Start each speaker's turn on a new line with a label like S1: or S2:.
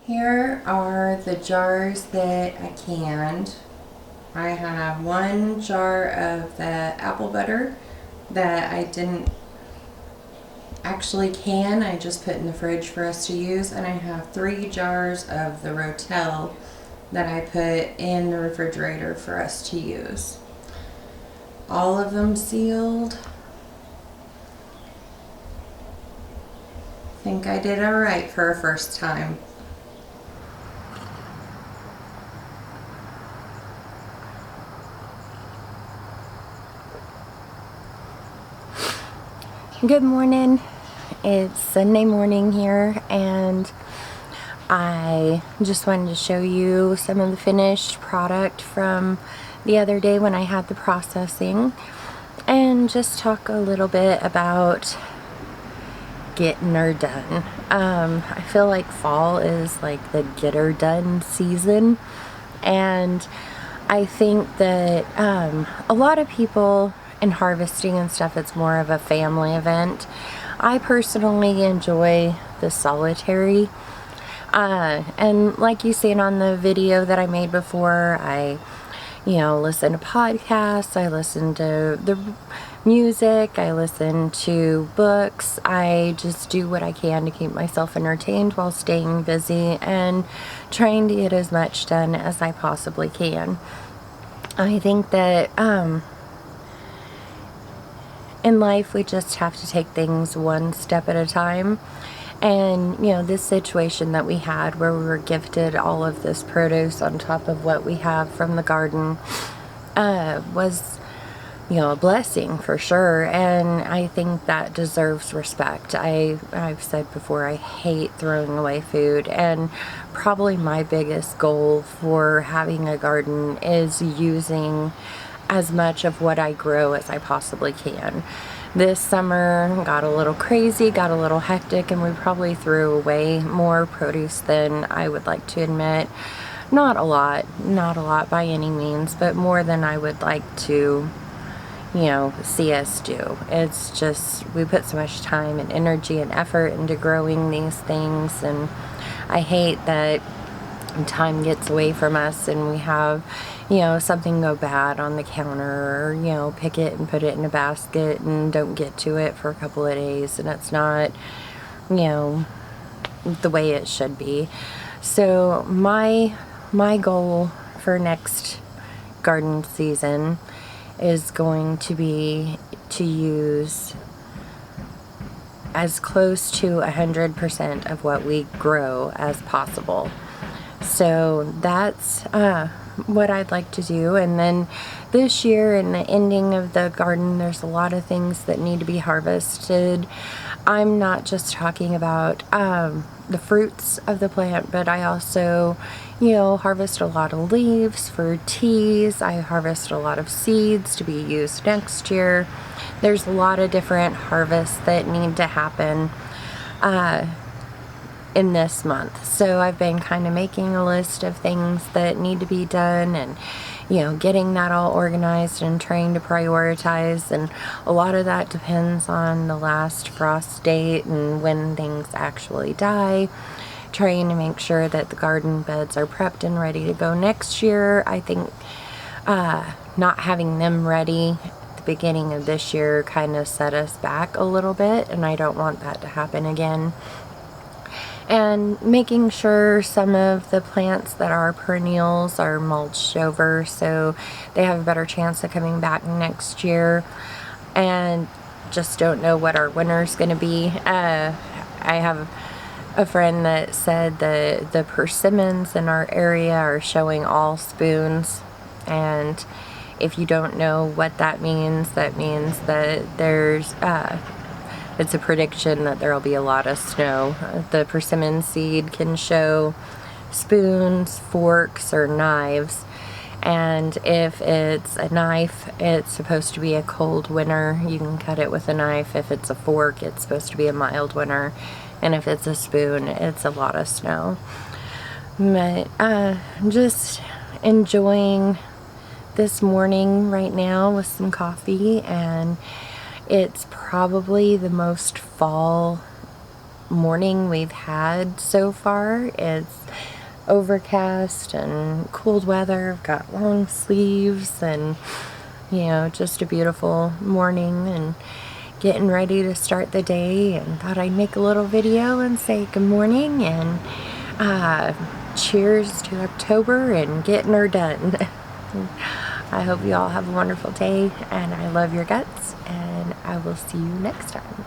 S1: Here are the jars that I canned. I have one jar of the apple butter that I didn't actually can. I just put in the fridge for us to use. And I have 3 jars of the Rotel that I put in the refrigerator for us to use. All of them sealed. I think I did all right for a first time.
S2: Good morning. It's Sunday morning here, and I just wanted to show you some of the finished product from the other day when I had the processing, and just talk a little bit about getting her done. I feel like fall is like the get her done season, and I think that a lot of people in harvesting and stuff, it's more of a family event. I personally enjoy the solitary, and like you seen on the video that I made before, I listen to podcasts, I listen to the music, I listen to books. I just do what I can to keep myself entertained while staying busy and trying to get as much done as I possibly can. I think that in life, we just have to take things one step at a time. And, this situation that we had where we were gifted all of this produce on top of what we have from the garden was, a blessing for sure. And I think that deserves respect. I've said before, I hate throwing away food. And probably my biggest goal for having a garden is using as much of what I grow as I possibly can. This summer got a little crazy, got a little hectic, and we probably threw away more produce than I would like to admit. Not a lot by any means, but more than I would like to, see us do. It's just, we put so much time and energy and effort into growing these things, and I hate that time gets away from us and we have something go bad on the counter, or pick it and put it in a basket and don't get to it for a couple of days, and it's not the way it should be. So my goal for next garden season is going to be to use as close to 100% of what we grow as possible. So that's what I'd like to do. And then this year, in the ending of the garden, there's a lot of things that need to be harvested. I'm not just talking about the fruits of the plant, but I also harvest a lot of leaves for teas. I harvest a lot of seeds to be used next year. There's a lot of different harvests that need to happen in this month. So I've been kind of making a list of things that need to be done, and getting that all organized and trying to prioritize. And a lot of that depends on the last frost date and when things actually die. Trying to make sure that the garden beds are prepped and ready to go next year. I think not having them ready at the beginning of this year kind of set us back a little bit, and I don't want that to happen again. And making sure some of the plants that are perennials are mulched over so they have a better chance of coming back next year. And just don't know what our winter's going to be. I have a friend that said the persimmons in our area are showing all spoons, and if you don't know what that means that there's it's a prediction that there will be a lot of snow. The persimmon seed can show spoons, forks, or knives. And if it's a knife, it's supposed to be a cold winter. You can cut it with a knife. If it's a fork, it's supposed to be a mild winter. And if it's a spoon, it's a lot of snow. But just enjoying this morning right now with some coffee, and it's probably the most fall morning we've had so far. It's overcast and cold weather. I've got long sleeves and, you know, just a beautiful morning and getting ready to start the day, and thought I'd make a little video and say good morning and cheers to October and getting her done. I hope you all have a wonderful day, and I love your guts, and I will see you next time.